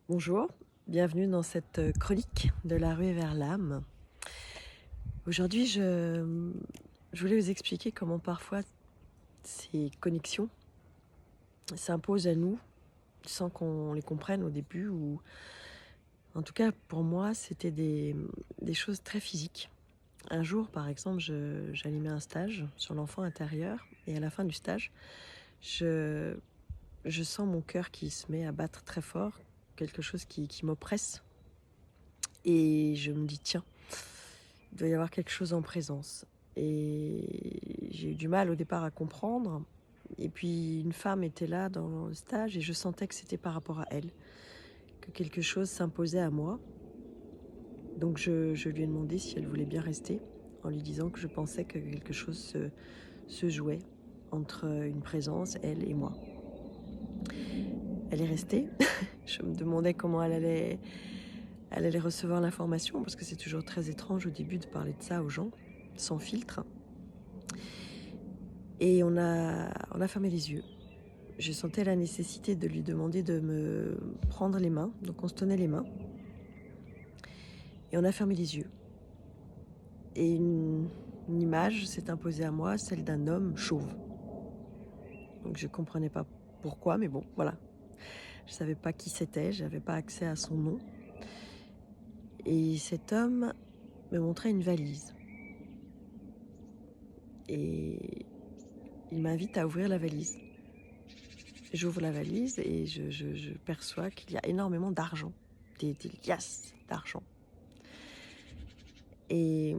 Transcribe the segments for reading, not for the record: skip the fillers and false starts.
Bonjour, bienvenue dans cette chronique de la ruée vers l'âme. Aujourd'hui, je voulais vous expliquer comment parfois ces connexions s'imposent à nous sans qu'on les comprenne au début, ou en tout cas pour moi, c'était des choses très physiques. Un jour, par exemple, j'animais un stage sur l'enfant intérieur et à la fin du stage, je, je sens mon cœur qui se met à battre très fort, quelque chose qui m'oppresse et je me dis tiens, il doit y avoir quelque chose en présence. Et j'ai eu du mal au départ à comprendre. Et puis une femme était là dans le stage et je sentais que c'était par rapport à elle, que quelque chose s'imposait à moi. Donc je lui ai demandé si elle voulait bien rester, en lui disant que je pensais que quelque chose se jouait entre une présence, elle et moi. Elle est restée. Je me demandais comment elle allait recevoir l'information, parce que c'est toujours très étrange au début de parler de ça aux gens, sans filtre. Et on a fermé les yeux. Je sentais la nécessité de lui demander de me prendre les mains. Donc on se tenait les mains. Et on a fermé les yeux. Et une image s'est imposée à moi, celle d'un homme chauve. Donc je ne comprenais pas pourquoi, mais bon, voilà. Je ne savais pas qui c'était, je n'avais pas accès à son nom. Et cet homme me montrait une valise. Et il m'invite à ouvrir la valise. J'ouvre la valise et je perçois qu'il y a énormément d'argent, des liasses d'argent. Et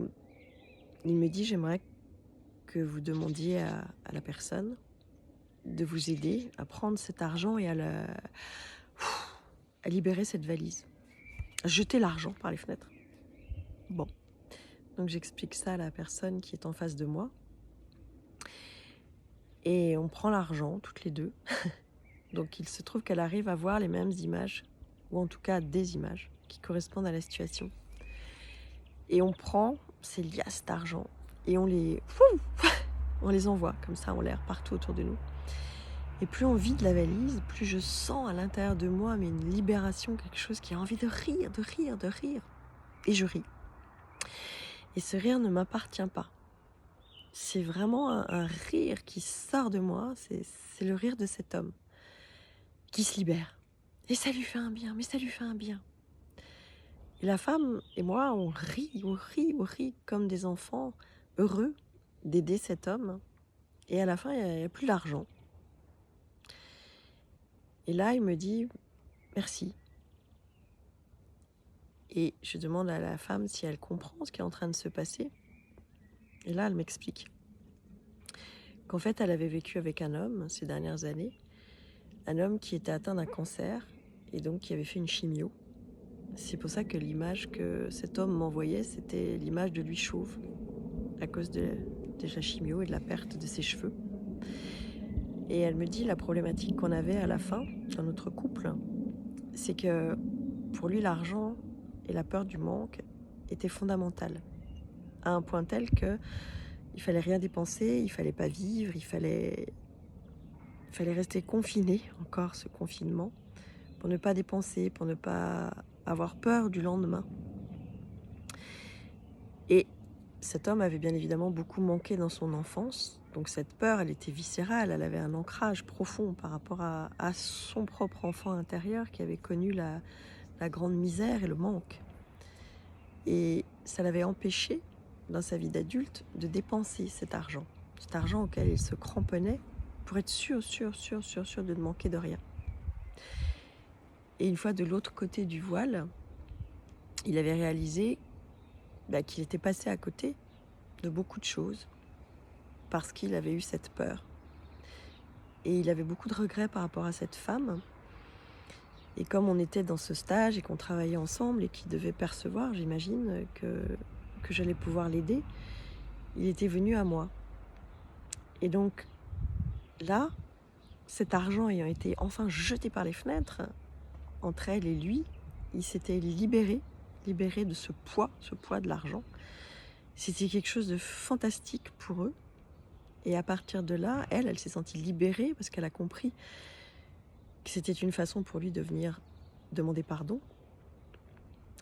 il me dit, j'aimerais que vous demandiez à la personne de vous aider à prendre cet argent et à libérer cette valise, à jeter l'argent par les fenêtres. Bon, donc j'explique ça à la personne qui est en face de moi. Et on prend l'argent, toutes les deux. Donc il se trouve qu'elle arrive à voir les mêmes images, ou en tout cas des images qui correspondent à la situation. Et on prend ces liasses d'argent et on les envoie comme ça en l'air partout autour de nous. Et plus on vide la valise, plus je sens à l'intérieur de moi mais une libération, quelque chose qui a envie de rire, de rire, de rire. Et je ris. Et ce rire ne m'appartient pas. C'est vraiment un rire qui sort de moi, c'est le rire de cet homme qui se libère. Et ça lui fait un bien, mais ça lui fait un bien. Et la femme et moi, on rit comme des enfants heureux d'aider cet homme. Et à la fin, il n'y a plus d'argent. Et là, il me dit merci. Et je demande à la femme si elle comprend ce qui est en train de se passer. Et là, elle m'explique qu'en fait, elle avait vécu avec un homme ces dernières années, un homme qui était atteint d'un cancer et donc qui avait fait une chimio. C'est pour ça que l'image que cet homme m'envoyait, c'était l'image de lui chauve, à cause de la chimio et de la perte de ses cheveux. Et elle me dit la problématique qu'on avait à la fin dans notre couple, c'est que pour lui, l'argent et la peur du manque étaient fondamentales, à un point tel que il fallait rien dépenser, il fallait pas vivre, il fallait rester confiné, encore ce confinement, pour ne pas dépenser, pour ne pas avoir peur du lendemain. Et cet homme avait bien évidemment beaucoup manqué dans son enfance, donc cette peur, elle était viscérale, elle avait un ancrage profond par rapport à son propre enfant intérieur qui avait connu la grande misère et le manque. Et ça l'avait empêché, dans sa vie d'adulte, de dépenser cet argent auquel il se cramponnait pour être sûr de ne manquer de rien. Et une fois de l'autre côté du voile, il avait réalisé qu'il était passé à côté de beaucoup de choses parce qu'il avait eu cette peur. Et il avait beaucoup de regrets par rapport à cette femme. Et comme on était dans ce stage et qu'on travaillait ensemble et qu'il devait percevoir, j'imagine, que j'allais pouvoir l'aider, il était venu à moi. Et donc là, cet argent ayant été enfin jeté par les fenêtres, entre elle et lui, il s'était libéré de ce poids de l'argent. C'était quelque chose de fantastique pour eux. Et à partir de là, elle s'est sentie libérée parce qu'elle a compris que c'était une façon pour lui de venir demander pardon.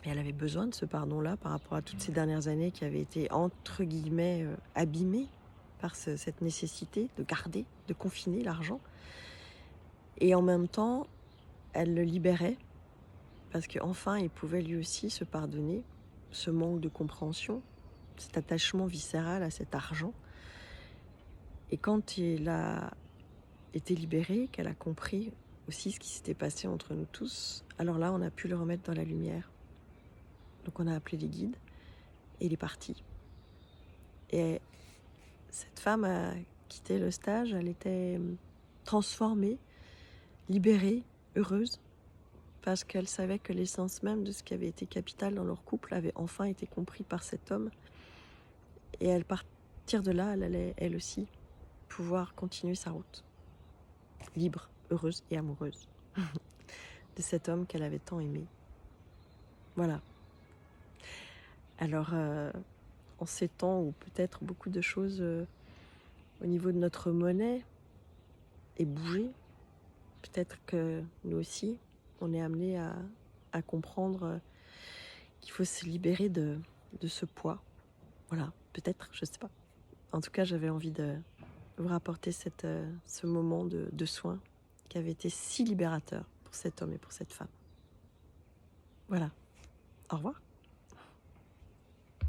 Et elle avait besoin de ce pardon-là par rapport à toutes ces dernières années qui avaient été, entre guillemets, abîmées par cette nécessité de garder, de confiner l'argent. Et en même temps, elle le libérait parce qu'enfin, il pouvait lui aussi se pardonner ce manque de compréhension, cet attachement viscéral à cet argent. Et quand il a été libéré, qu'elle a compris aussi ce qui s'était passé entre nous tous, alors là, on a pu le remettre dans la lumière. Donc on a appelé les guides et il est parti. Et cette femme a quitté le stage, elle était transformée, libérée, heureuse, parce qu'elle savait que l'essence même de ce qui avait été capital dans leur couple avait enfin été compris par cet homme. Et à partir de là, elle allait, elle aussi, pouvoir continuer sa route, libre, heureuse et amoureuse de cet homme qu'elle avait tant aimé. Voilà. Alors, en ces temps où peut-être beaucoup de choses au niveau de notre monnaie est bougé, peut-être que nous aussi, on est amené à comprendre qu'il faut se libérer de ce poids. Voilà, peut-être, je sais pas. En tout cas, j'avais envie de vous rapporter ce moment de soin qui avait été si libérateur pour cet homme et pour cette femme. Voilà, au revoir.